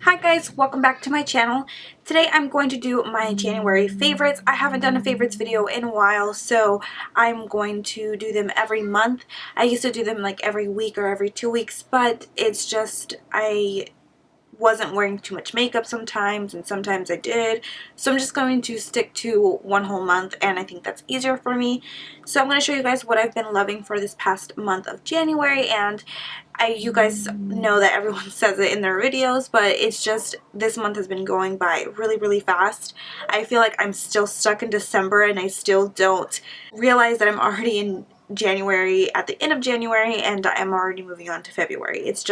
Hi guys, welcome back to my channel. Today I'm going to do my January favorites. I haven't done a favorites video in a while, so I'm going to do them every month. I used to do them like every week or every 2 weeks, but it's just I wasn't wearing too much makeup sometimes, and sometimes I did. So I'm just going to stick to one whole month, and I think that's easier for me. So I'm going to show you guys what I've been loving for this past month of January, and you guys know that everyone says it in their videos, but it's just this month has been going by really fast. I feel like I'm still stuck in December and I still don't realize that I'm already in January, at the end of January, and I'm already moving on to February. It's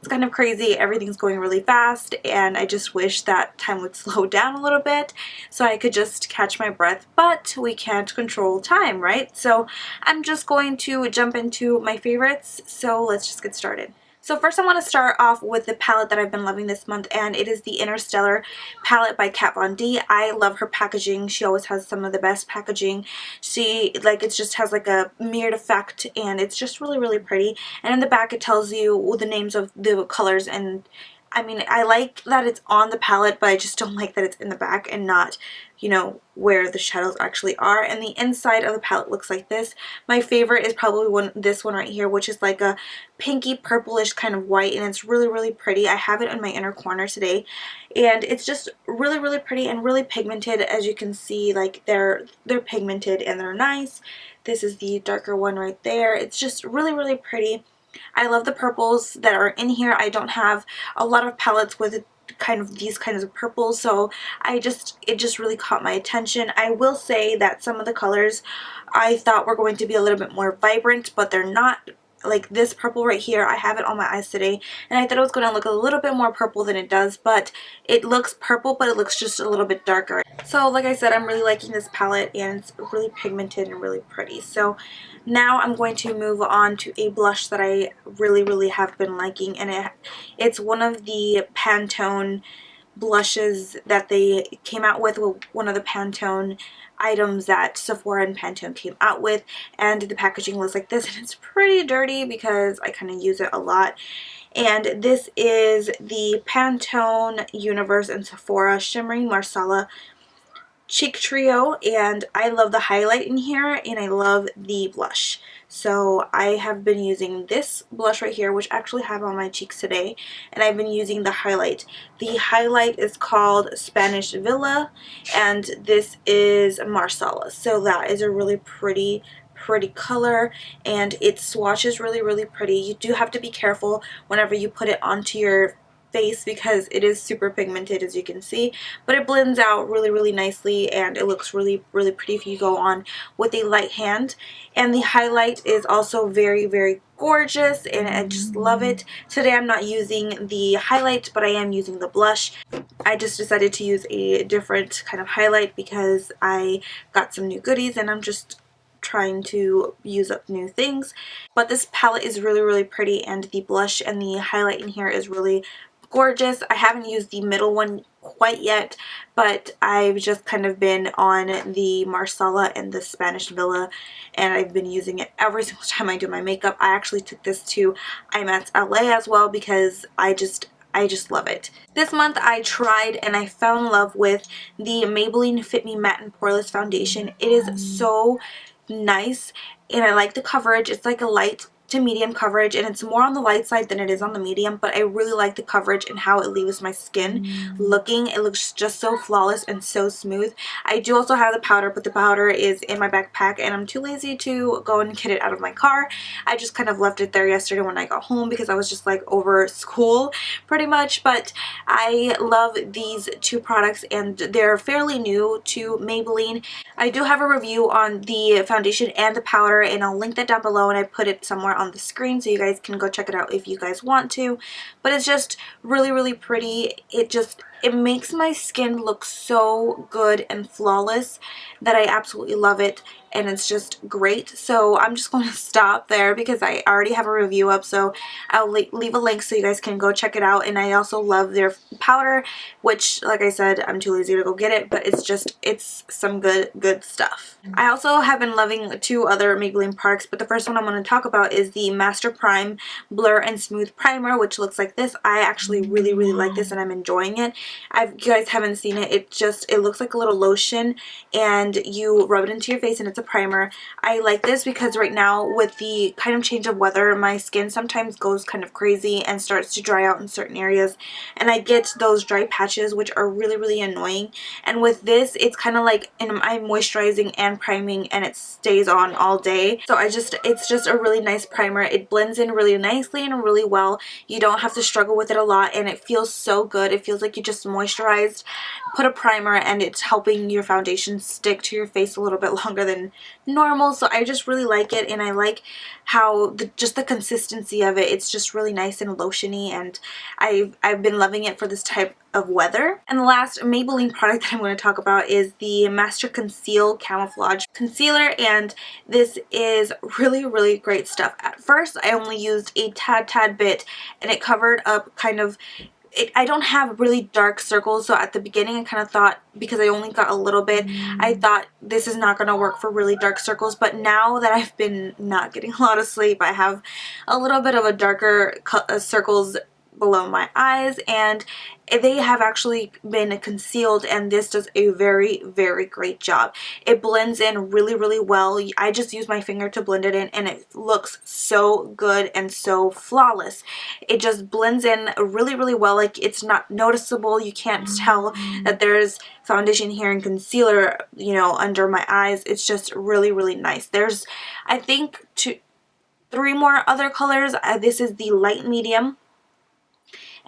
kind of crazy. Everything's going really fast, and I just wish that time would slow down a little bit so I could just catch my breath, but we can't control time, right? So I'm just going to jump into my favorites, so let's just get started. So first I want to start off with the palette that I've been loving this month, and it is the Interstellar palette by Kat Von D. I love her packaging. She always has some of the best packaging. It just has like a mirrored effect, and it's just really pretty. And in the back it tells you the names of the colors, and I mean, I like that it's on the palette, but I just don't like that it's in the back and not, you know, where the shadows actually are. And the inside of the palette looks like this. My favorite is probably this one right here, which is like a pinky purplish kind of white, and it's really pretty. I have it in my inner corner today, and it's just really pretty and really pigmented. As you can see, like they're pigmented and they're nice. This is the darker one right there. It's just really pretty. I love the purples that are in here. I don't have a lot of palettes with these kinds of purples, so it just really caught my attention. I will say that some of the colors I thought were going to be a little bit more vibrant, but they're not. Like this purple right here, I have it on my eyes today, and I thought it was going to look a little bit more purple than it does, but it looks purple, but it looks just a little bit darker. So like I said, I'm really liking this palette, and it's really pigmented and really pretty. So now I'm going to move on to a blush that I really have been liking, and it's one of the Pantone blushes that they came out with one of the Pantone items that Sephora and Pantone came out with, and the packaging looks like this, and it's pretty dirty because I kind of use it a lot. And this is the Pantone Universe and Sephora Shimmering Marsala Cheek Trio, and I love the highlight in here, and I love the blush. So I have been using this blush right here, which I actually have on my cheeks today, and I've been using the highlight. The highlight is called Spanish Villa, and this is Marsala. So that is a really pretty color, and it swatches really pretty. You do have to be careful whenever you put it onto your face because it is super pigmented, as you can see, but it blends out really nicely, and it looks really pretty if you go on with a light hand. And the highlight is also very gorgeous, and I just love it. Today I'm not using the highlight, but I am using the blush. I just decided to use a different kind of highlight because I got some new goodies, and I'm just trying to use up new things. But this palette is really pretty, and the blush and the highlight in here is really gorgeous. I haven't used the middle one quite yet, but I've just kind of been on the Marsala and the Spanish Villa, and I've been using it every single time I do my makeup. I actually took this to IMATS LA as well because I just love it. This month I tried and I fell in love with the Maybelline Fit Me Matte and Poreless Foundation. It is so nice, and I like the coverage. It's like a light to medium coverage, and it's more on the light side than it is on the medium, but I really like the coverage and how it leaves my skin looking. It looks just so flawless and so smooth. I do also have the powder, but the powder is in my backpack, and I'm too lazy to go and get it out of my car. I just kind of left it there yesterday when I got home because I was just like over school pretty much. But I love these two products, and they're fairly new to Maybelline. I do have a review on the foundation and the powder, and I'll link that down below, and I put it somewhere on the screen so you guys can go check it out if you guys want to. But it's just really pretty. It makes my skin look so good and flawless that I absolutely love it, and it's just great. So I'm just going to stop there because I already have a review up, so I'll leave a link so you guys can go check it out. And I also love their powder, which, like I said, I'm too lazy to go get it, but it's some good stuff. I also have been loving 2 other Maybelline products, but the first one I'm going to talk about is the Master Prime Blur and Smooth Primer, which looks like this. I actually really like this, and I'm enjoying it. You guys haven't seen it. It looks like a little lotion, and you rub it into your face, and it's a primer. I like this because right now, with the kind of change of weather, my skin sometimes goes kind of crazy and starts to dry out in certain areas, and I get those dry patches, which are really annoying. And with this, it's kind of like I'm moisturizing and priming, and it stays on all day. So it's just a really nice primer. It blends in really nicely and really well. You don't have to struggle with it a lot, and it feels so good. It feels like you just moisturized, put a primer, and it's helping your foundation stick to your face a little bit longer than normal. So I just really like it, and I like how just the consistency of it. It's just really nice and lotiony, and I've been loving it for this type of weather. And the last Maybelline product that I'm going to talk about is the Master Conceal Camouflage Concealer, and this is really great stuff. At first, I only used a tad bit, and it covered up kind of I don't have really dark circles, so at the beginning I kind of thought, because I only got a little bit, I thought this is not going to work for really dark circles. But now that I've been not getting a lot of sleep, I have a little bit of a darker circles below my eyes, and they have actually been concealed, and this does a very great job. It blends in really well. I just use my finger to blend it in, and it looks so good and so flawless. It just blends in really well. Like, it's not noticeable. You can't tell that there's foundation here and concealer, you know, under my eyes. It's just really nice. There's, I think, 3 more other colors. This is the light medium,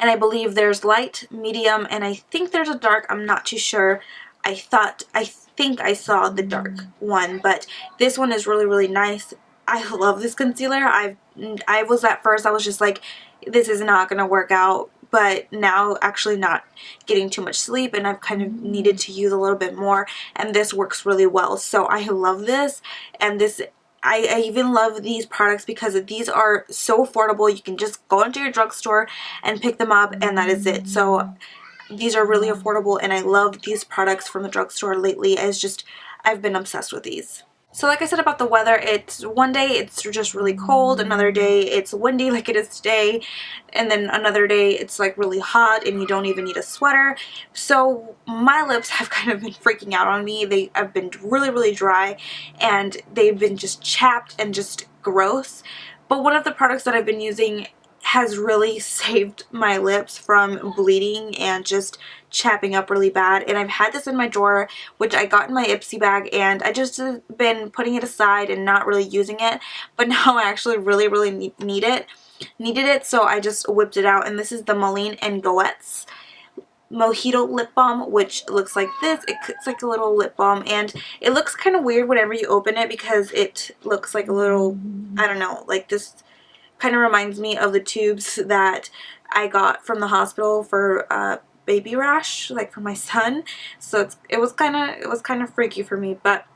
and I believe there's light, medium, and I think there's a dark. I'm not too sure. I think I saw the dark one, but this one is really nice. I love this concealer. I was at first, I was just like, this is not going to work out, but now actually not getting too much sleep, and I've kind of needed to use a little bit more, and this works really well. So I love this, and this I even love these products because these are so affordable. You can just go into your drugstore and pick them up, and that is it. So these are really affordable, and I love these products from the drugstore lately. I've been obsessed with these. So like I said about the weather, it's one day it's just really cold, another day it's windy like it is today, and then another day it's like really hot and you don't even need a sweater. So my lips have kind of been freaking out on me. They have been really dry, and they've been just chapped and just gross. But one of the products that I've been using has really saved my lips from bleeding and just chapping up really bad. And I've had this in my drawer, which I got in my Ipsy bag, and I just been putting it aside and not really using it. But now I actually really needed it, so I just whipped it out. And this is the Maybelline and Goetz Mojito lip balm, which looks like this. It's like a little lip balm, and it looks kind of weird whenever you open it because it looks like a little, I don't know, like this kind of reminds me of the tubes that I got from the hospital for baby rash, like for my son. So it was kind of freaky for me, but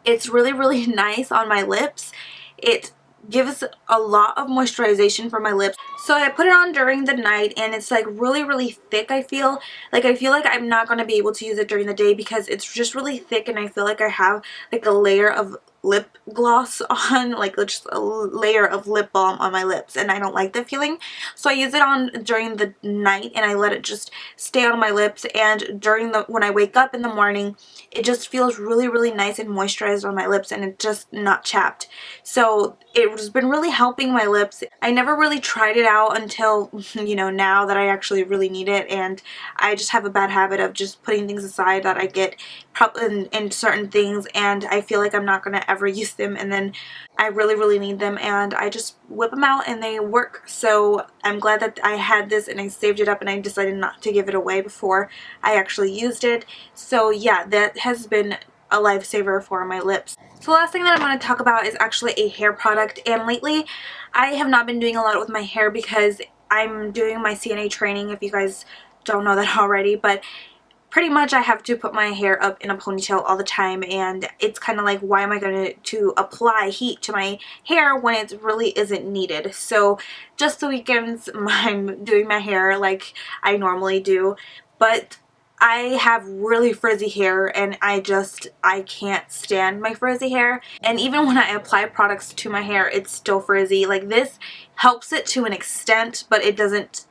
it's really nice on my lips. It gives a lot of moisturization for my lips. So I put it on during the night, and it's like really thick. I feel like I'm not going to be able to use it during the day because it's just really thick, and I feel like I have like a layer of lip gloss on, like just a layer of lip balm on my lips, and I don't like that feeling. So I use it on during the night, and I let it just stay on my lips, and when I wake up in the morning, it just feels really nice and moisturized on my lips, and it's just not chapped. So it's been really helping my lips. I never really tried it out until, you know, now that I actually really need it, and I just have a bad habit of just putting things aside that I get in certain things, and I feel like I'm not going to ever use them, and then I really need them, and I just whip them out and they work. So I'm glad that I had this and I saved it up, and I decided not to give it away before I actually used it. So yeah, that has been a lifesaver for my lips. So the last thing that I'm going to talk about is actually a hair product, and lately I have not been doing a lot with my hair because I'm doing my CNA training, if you guys don't know that already. But pretty much I have to put my hair up in a ponytail all the time, and it's kind of like, why am I going to apply heat to my hair when it really isn't needed? So just the weekends I'm doing my hair like I normally do, but I have really frizzy hair, and I can't stand my frizzy hair. And even when I apply products to my hair, it's still frizzy. Like, this helps it to an extent, but it doesn't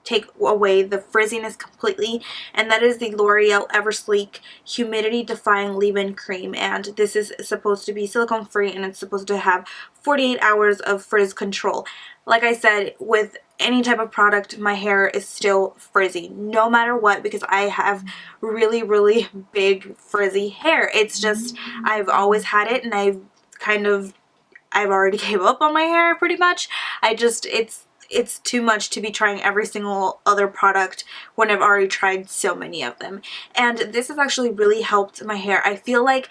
take away the frizziness completely, and that is the L'Oreal Ever Sleek Humidity Defying Leave-In Cream, and this is supposed to be silicone free, and it's supposed to have 48 hours of frizz control. Like I said, with any type of product, my hair is still frizzy no matter what, because I have really, really big frizzy hair. It's just, I've always had it, and I've already gave up on my hair pretty much. It's too much to be trying every single other product when I've already tried so many of them. And this has actually really helped my hair. I feel like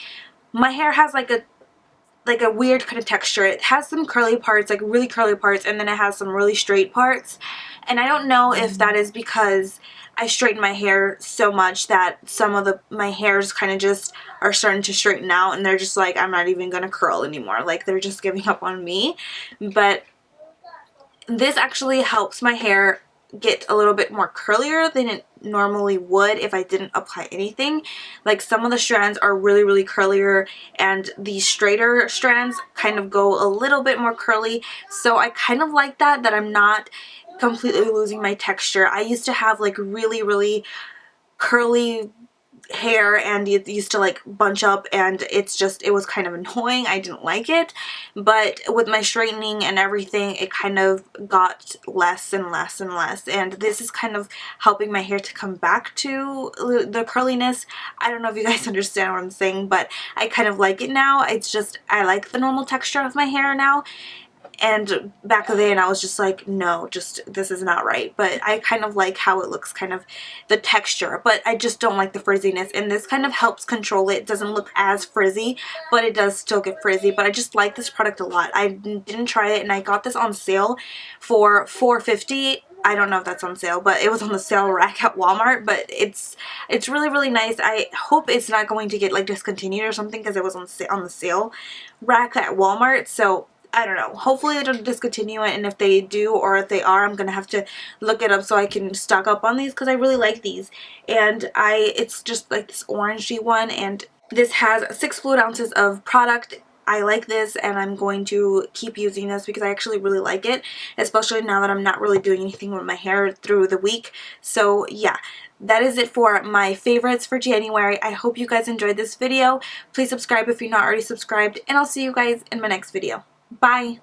my hair has like a weird kind of texture. It has some curly parts, like really curly parts, and then it has some really straight parts. And I don't know if that is because I straighten my hair so much that some of my hairs kind of just are starting to straighten out, and they're just like, I'm not even gonna curl anymore. Like, they're just giving up on me. But this actually helps my hair get a little bit more curlier than it normally would if I didn't apply anything. Like, some of the strands are really, really curlier, and the straighter strands kind of go a little bit more curly. So I kind of like that I'm not completely losing my texture. I used to have like really, really curly hair, and it used to like bunch up, and it was kind of annoying. I didn't like it, but with my straightening and everything, it kind of got less and less and less, and this is kind of helping my hair to come back to the curliness. I don't know if you guys understand what I'm saying, but I kind of like it now. It's just, I like the normal texture of my hair now. And back then I was just like, no, just, this is not right. But I kind of like how it looks, kind of the texture, but I just don't like the frizziness, and this kind of helps control it. It doesn't look as frizzy, but it does still get frizzy. But I just like this product a lot. I didn't try it, and I got this on sale for $4.50. I don't know if that's on sale, but it was on the sale rack at Walmart. But it's really, really nice. I hope it's not going to get like discontinued or something, because it was on the sale rack at Walmart. So I don't know. Hopefully they don't discontinue it, and if they do, or if they are, I'm gonna have to look it up so I can stock up on these, because I really like these. And it's just like this orangey one, and this has 6 fluid ounces of product. I like this, and I'm going to keep using this because I actually really like it, especially now that I'm not really doing anything with my hair through the week. So yeah, that is it for my favorites for January. I hope you guys enjoyed this video. Please subscribe if you're not already subscribed, and I'll see you guys in my next video. Bye!